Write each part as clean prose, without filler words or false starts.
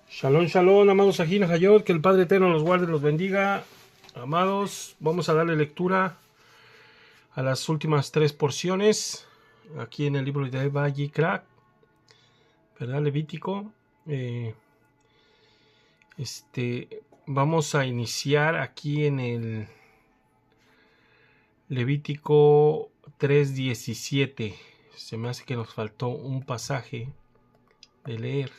Shalom, shalom, amados Ajina Hayot, que el Padre Eterno los guarde y los bendiga. Amados, vamos a darle lectura a las últimas tres porciones aquí en el libro de Vayikra, ¿verdad? Levítico. Vamos a iniciar aquí en el Levítico 3:17. Se me hace que nos faltó un pasaje de leer.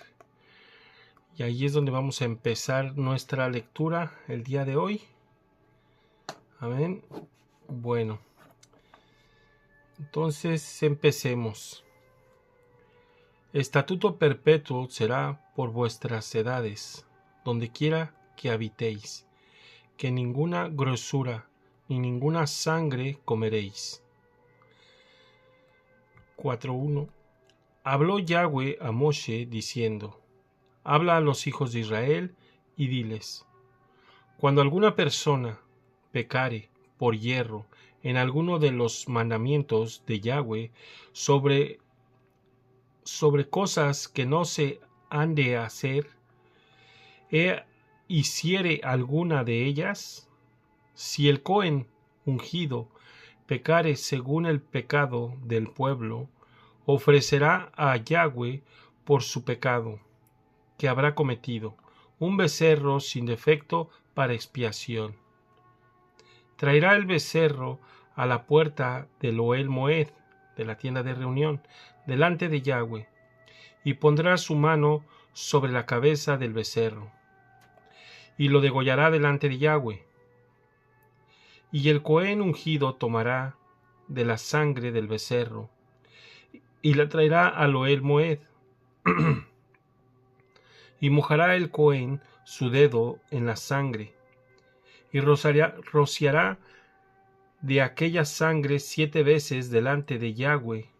Y ahí es donde vamos a empezar nuestra lectura el día de hoy. Amén. Bueno, entonces empecemos. Estatuto perpetuo será por vuestras edades, donde quiera que habitéis, que ninguna grosura ni ninguna sangre comeréis. 4:1. Habló Yahweh a Moshe diciendo: Habla a los hijos de Israel y diles: Cuando alguna persona pecare por hierro en alguno de los mandamientos de Yahweh sobre cosas que no se han de hacer, hiciere alguna de ellas, si el Cohen ungido pecare según el pecado del pueblo, ofrecerá a Yahweh por su pecado que habrá cometido un becerro sin defecto para expiación. Traerá el becerro a la puerta del Ohel Moed, de la tienda de reunión, delante de Yahweh, y pondrá su mano sobre la cabeza del becerro, y lo degollará delante de Yahweh. Y el Cohen ungido tomará de la sangre del becerro, y la traerá al Ohel Moed, y mojará el Cohen su dedo en la sangre, y rociará de aquella sangre 7 veces delante de Yahweh,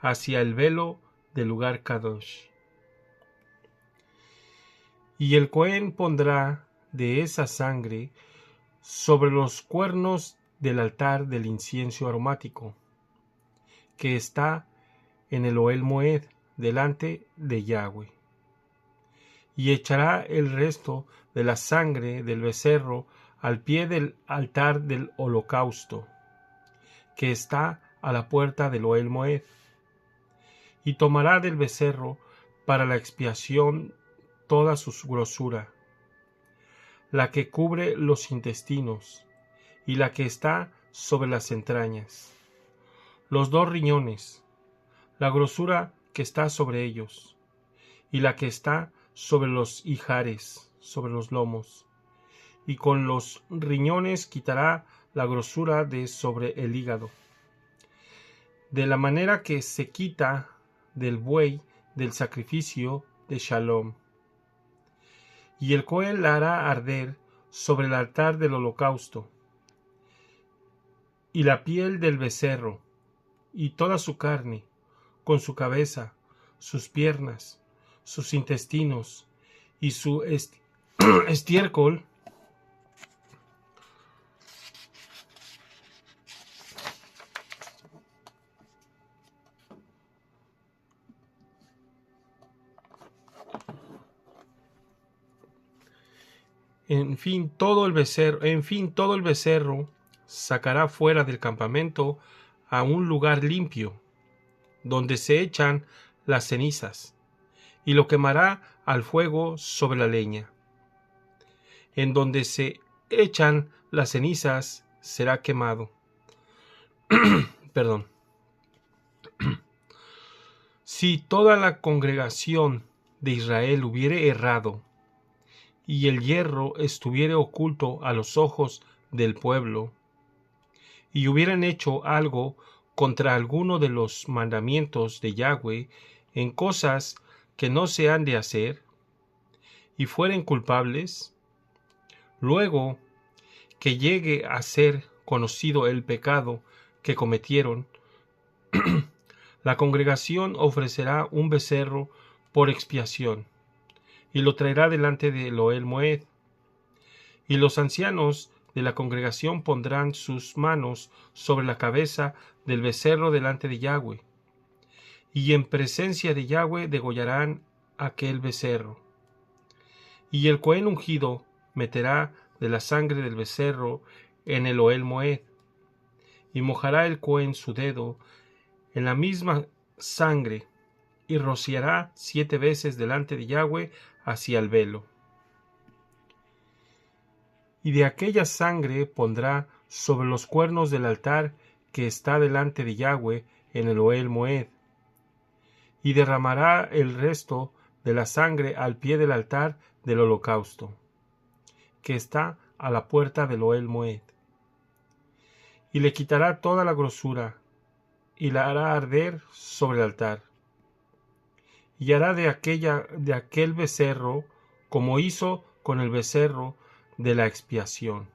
hacia el velo del lugar Kadosh. Y el Cohen pondrá de esa sangre sobre los cuernos del altar del incienso aromático, que está en el Ohel Moed, delante de Yahweh. Y echará el resto de la sangre del becerro al pie del altar del holocausto, que está a la puerta del Ohel Moed, y tomará del becerro para la expiación toda su grosura, la que cubre los intestinos, y la que está sobre las entrañas, los 2 riñones, la grosura que está sobre ellos, y la que está sobre los ijares, sobre los lomos, y con los riñones quitará la grosura de sobre el hígado, de la manera que se quita del buey del sacrificio de Shalom. Y el Cohen la hará arder sobre el altar del holocausto, y la piel del becerro, y toda su carne, con su cabeza, sus piernas, sus intestinos, y su estiércol, en fin, todo el becerro sacará fuera del campamento a un lugar limpio, donde se echan las cenizas, y lo quemará al fuego sobre la leña. En donde se echan las cenizas será quemado. Perdón. Si toda la congregación de Israel hubiere errado, y el hierro estuviere oculto a los ojos del pueblo, y hubieran hecho algo contra alguno de los mandamientos de Yahweh en cosas que no se han de hacer, y fueren culpables, luego que llegue a ser conocido el pecado que cometieron, la congregación ofrecerá un becerro por expiación, y lo traerá delante del Ohel Moed. Y los ancianos de la congregación pondrán sus manos sobre la cabeza del becerro delante de Yahweh, y en presencia de Yahweh degollarán aquel becerro. Y el Cohen ungido meterá de la sangre del becerro en el Ohel Moed, y mojará el Cohen su dedo en la misma sangre, y rociará 7 veces delante de Yahweh hacia el velo. Y de aquella sangre pondrá sobre los cuernos del altar que está delante de Yahweh en el Ohel Moed, y derramará el resto de la sangre al pie del altar del holocausto, que está a la puerta del Ohel Moed. Y le quitará toda la grosura, y la hará arder sobre el altar. Y hará de aquel becerro como hizo con el becerro de la expiación.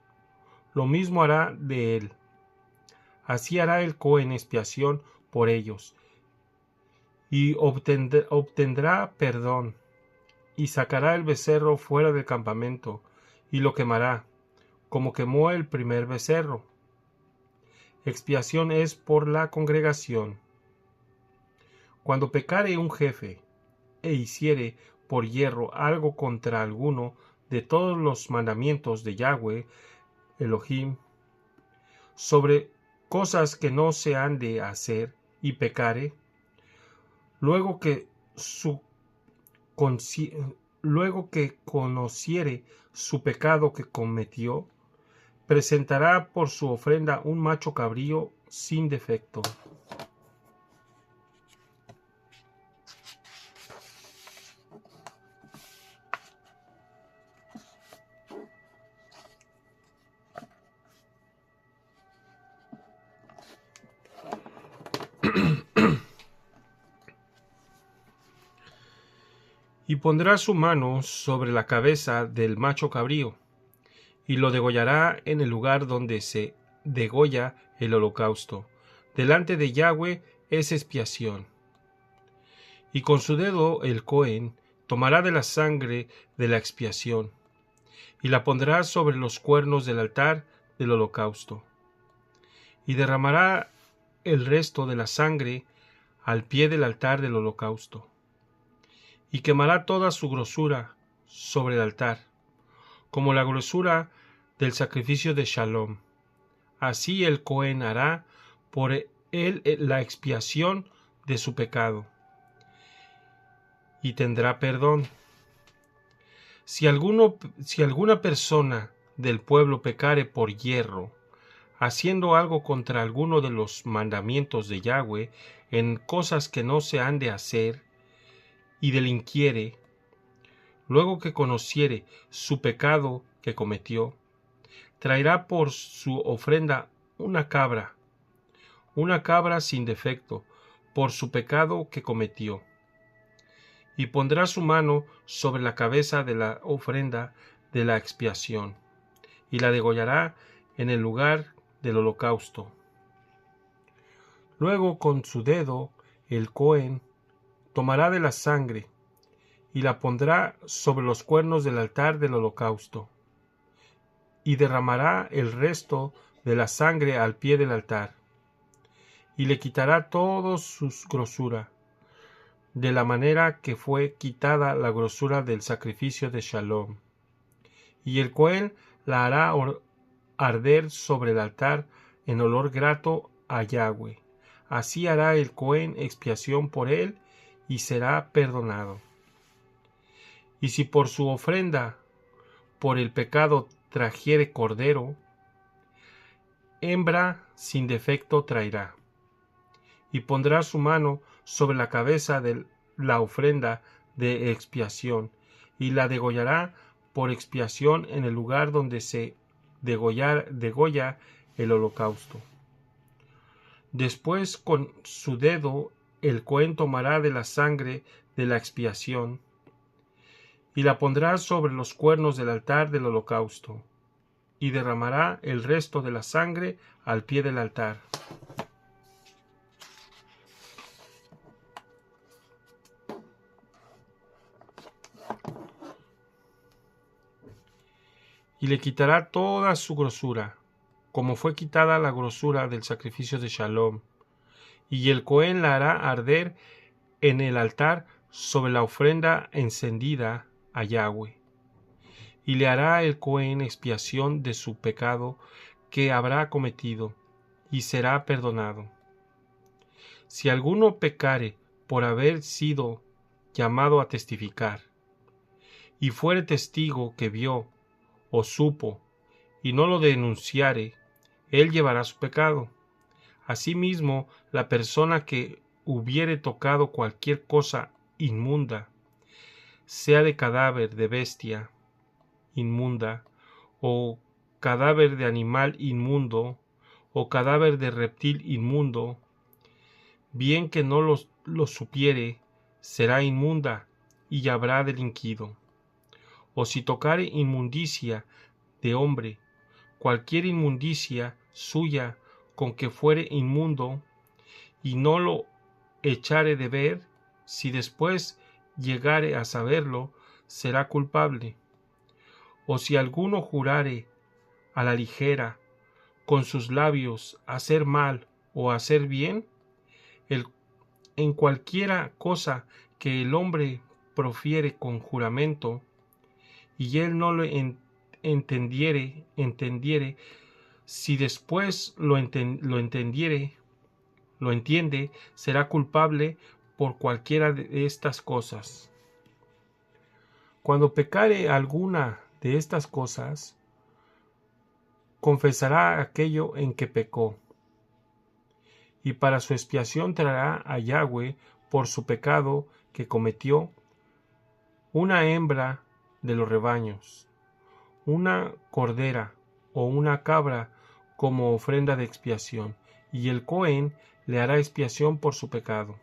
Lo mismo hará de él. Así hará el Cohen expiación por ellos, y obtendrá perdón, y sacará el becerro fuera del campamento, y lo quemará, como quemó el primer becerro. Expiación es por la congregación. Cuando pecare un jefe, e hiciere por hierro algo contra alguno de todos los mandamientos de Yahweh, Elohim, sobre cosas que no se han de hacer, y pecare, luego que conociere su pecado que cometió, presentará por su ofrenda un macho cabrío sin defecto. Y pondrá su mano sobre la cabeza del macho cabrío, y lo degollará en el lugar donde se degolla el holocausto. Delante de Yahweh es expiación. Y con su dedo el Cohen tomará de la sangre de la expiación, y la pondrá sobre los cuernos del altar del holocausto, y derramará el resto de la sangre al pie del altar del holocausto, y quemará toda su grosura sobre el altar, como la grosura del sacrificio de Shalom. Así el Cohen hará por él la expiación de su pecado, y tendrá perdón. Si alguna persona del pueblo pecare por hierro, haciendo algo contra alguno de los mandamientos de Yahweh, en cosas que no se han de hacer, y delinquiere, luego que conociere su pecado que cometió, traerá por su ofrenda una cabra sin defecto, por su pecado que cometió, y pondrá su mano sobre la cabeza de la ofrenda de la expiación, y la degollará en el lugar del holocausto. Luego con su dedo el Cohen tomará de la sangre, y la pondrá sobre los cuernos del altar del holocausto, y derramará el resto de la sangre al pie del altar, y le quitará toda su grosura, de la manera que fue quitada la grosura del sacrificio de Shalom. Y el Cohen la hará arder sobre el altar en olor grato a Yahweh. Así hará el Cohen expiación por él, y será perdonado. Y si por su ofrenda por el pecado trajere cordero, hembra sin defecto traerá, y pondrá su mano sobre la cabeza de la ofrenda de expiación, y la degollará por expiación en el lugar donde se degolla el holocausto. Después con su dedo el Cohen tomará de la sangre de la expiación, y la pondrá sobre los cuernos del altar del holocausto, y derramará el resto de la sangre al pie del altar. Y le quitará toda su grosura, como fue quitada la grosura del sacrificio de Shalom, y el Cohen la hará arder en el altar sobre la ofrenda encendida a Yahweh. y le hará el Cohen expiación de su pecado que habrá cometido, y será perdonado. Si alguno pecare por haber sido llamado a testificar, y fuere testigo que vio o supo, y no lo denunciare, él llevará su pecado. Asimismo, la persona que hubiere tocado cualquier cosa inmunda, sea de cadáver de bestia inmunda, o cadáver de animal inmundo, o cadáver de reptil inmundo, bien que no lo supiere, será inmunda, y habrá delinquido. O si tocare inmundicia de hombre, cualquier inmundicia suya con que fuere inmundo, y no lo echare de ver, si después llegare a saberlo, será culpable. O si alguno jurare a la ligera con sus labios hacer mal o hacer bien, en cualquiera cosa que el hombre profiere con juramento, y él no lo entendiere, si después lo entiende, será culpable por cualquiera de estas cosas. Cuando pecare alguna de estas cosas, confesará aquello en que pecó, y para su expiación traerá a Yahweh por su pecado que cometió una hembra de los rebaños, una cordera o una cabra como ofrenda de expiación, y el Cohen le hará expiación por su pecado.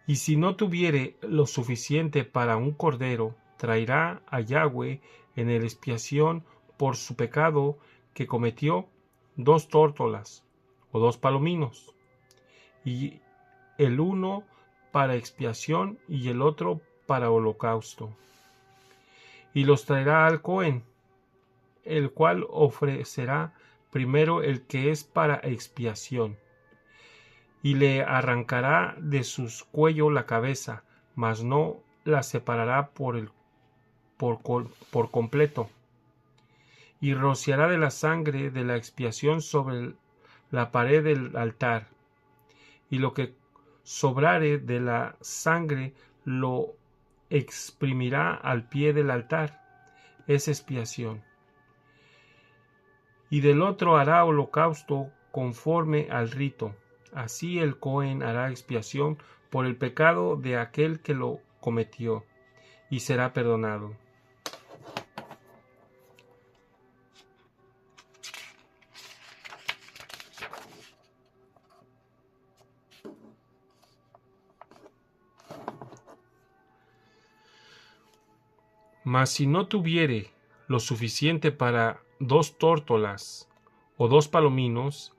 Y si no tuviere lo suficiente para un cordero, traerá a Yahweh en el expiación por su pecado que cometió 2 tórtolas o 2 palominos, y el uno para expiación y el otro para holocausto. Y los traerá al Cohen, el cual ofrecerá primero el que es para expiación, y le arrancará de su cuello la cabeza, mas no la separará por completo, y rociará de la sangre de la expiación sobre la pared del altar, y lo que sobrare de la sangre lo exprimirá al pie del altar, es expiación. Y del otro hará holocausto conforme al rito. Así el Cohen hará expiación por el pecado de aquel que lo cometió, y será perdonado. Mas si no tuviere lo suficiente para 2 tórtolas o 2 palominos,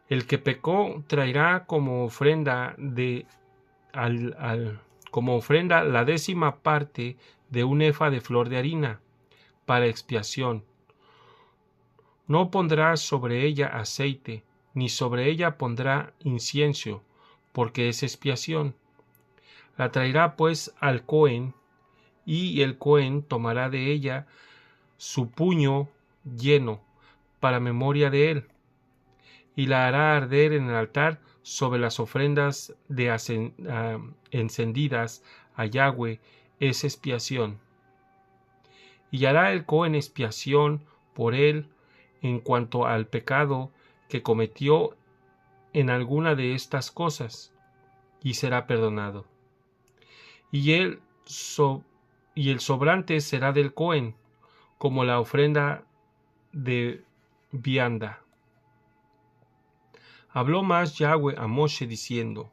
el que pecó traerá como ofrenda como ofrenda la 10ª parte de un efa de flor de harina para expiación. No pondrá sobre ella aceite, ni sobre ella pondrá incienso, porque es expiación. La traerá pues al Cohen, y el Cohen tomará de ella su puño lleno para memoria de él, y la hará arder en el altar sobre las ofrendas encendidas a Yahweh, es expiación. Y hará el Cohen expiación por él en cuanto al pecado que cometió en alguna de estas cosas, y será perdonado. Y el sobrante será del Cohen, como la ofrenda de vianda. Habló más Yahweh a Moshe diciendo: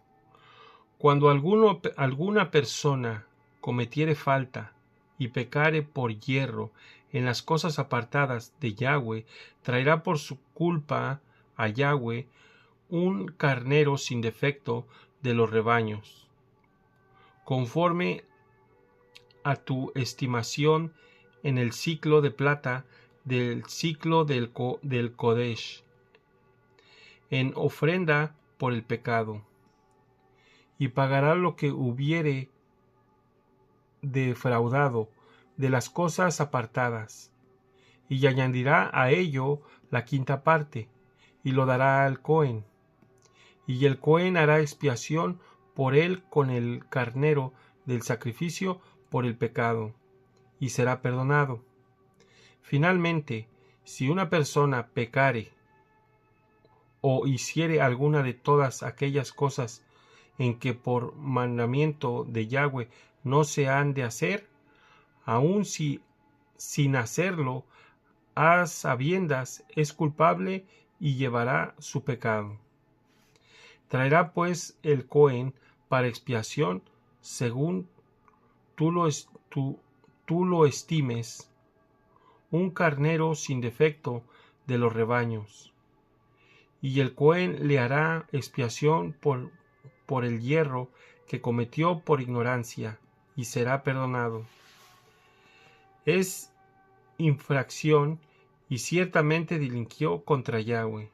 Cuando alguna persona cometiere falta y pecare por hierro en las cosas apartadas de Yahweh, traerá por su culpa a Yahweh un carnero sin defecto de los rebaños, conforme a tu estimación en el siclo de plata del siclo del Kodesh, en ofrenda por el pecado, y pagará lo que hubiere defraudado, de las cosas apartadas, y añadirá a ello la quinta parte, y lo dará al Cohen. Y el Cohen hará expiación por él con el carnero del sacrificio por el pecado, y será perdonado. Finalmente, si una persona pecare o hiciere alguna de todas aquellas cosas en que por mandamiento de Yahweh no se han de hacer, aun si sin hacerlo a sabiendas es culpable y llevará su pecado. Traerá pues el Cohen para expiación según tú lo estimes, un carnero sin defecto de los rebaños, y el Cohen le hará expiación por el hierro que cometió por ignorancia, y será perdonado. Es infracción y ciertamente delinquió contra Yahweh.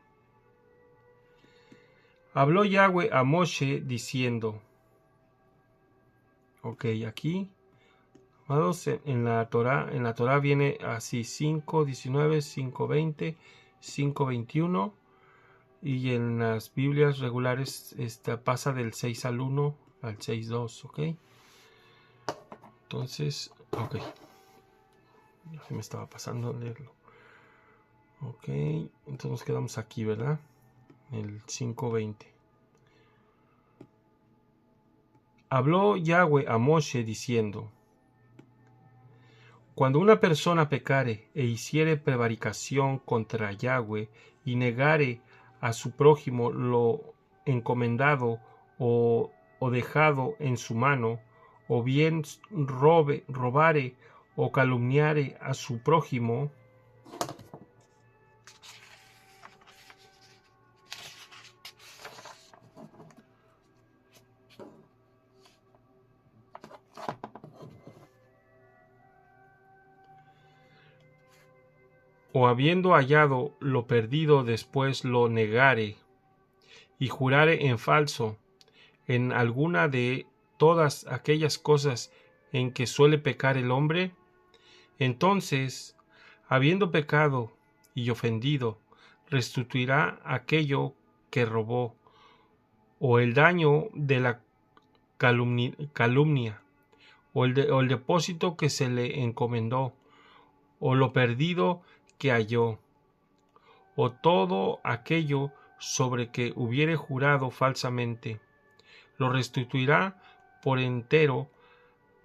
Habló Yahweh a Moshe diciendo, aquí, amados, en la Torá viene así 5:19, 5:20, 5:21, y en las Biblias regulares pasa del 6 al 1 al 6:2, Entonces, ya se me estaba pasando a leerlo. Entonces nos quedamos aquí, ¿verdad? El 5:20. Habló Yahweh a Moshe diciendo, cuando una persona pecare e hiciere prevaricación contra Yahweh y negare a su prójimo lo encomendado o dejado en su mano, o bien robare o calumniare a su prójimo, o habiendo hallado lo perdido después lo negare, y jurare en falso en alguna de todas aquellas cosas en que suele pecar el hombre, entonces, habiendo pecado y ofendido, restituirá aquello que robó, o el daño de la calumnia, o el depósito que se le encomendó, o lo perdido que halló, o todo aquello sobre que hubiere jurado falsamente, lo restituirá por entero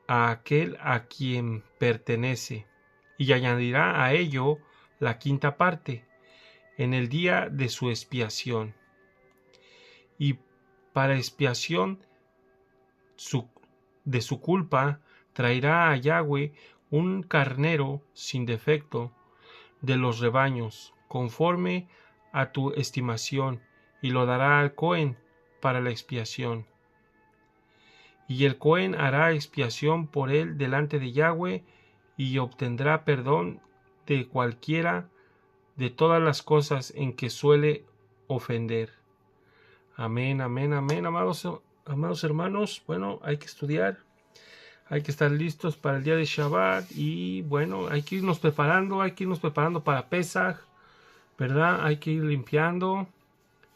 a aquel a quien pertenece, y añadirá a ello la quinta parte en el día de su expiación. Y para expiación de su culpa traerá a Yahweh un carnero sin defecto de los rebaños, conforme a tu estimación, y lo dará al Cohen para la expiación. Y el Cohen hará expiación por él delante de Yahweh, y obtendrá perdón de cualquiera de todas las cosas en que suele ofender. Amén, amén, amén, amados hermanos. Bueno, hay que estudiar, hay que estar listos para el día de Shabbat, y bueno, hay que irnos preparando para Pesaj, ¿verdad? Hay que ir limpiando,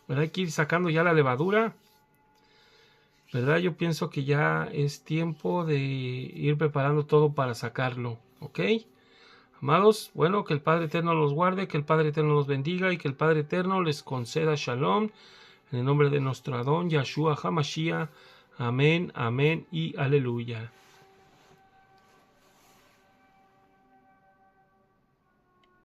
¿verdad? Hay que ir sacando ya la levadura, ¿verdad? Yo pienso que ya es tiempo de ir preparando todo para sacarlo, Amados, bueno, que el Padre Eterno los guarde, que el Padre Eterno los bendiga, y que el Padre Eterno les conceda Shalom, en el nombre de nuestro Adón, Yahshua HaMashiach. Amén, amén y aleluya.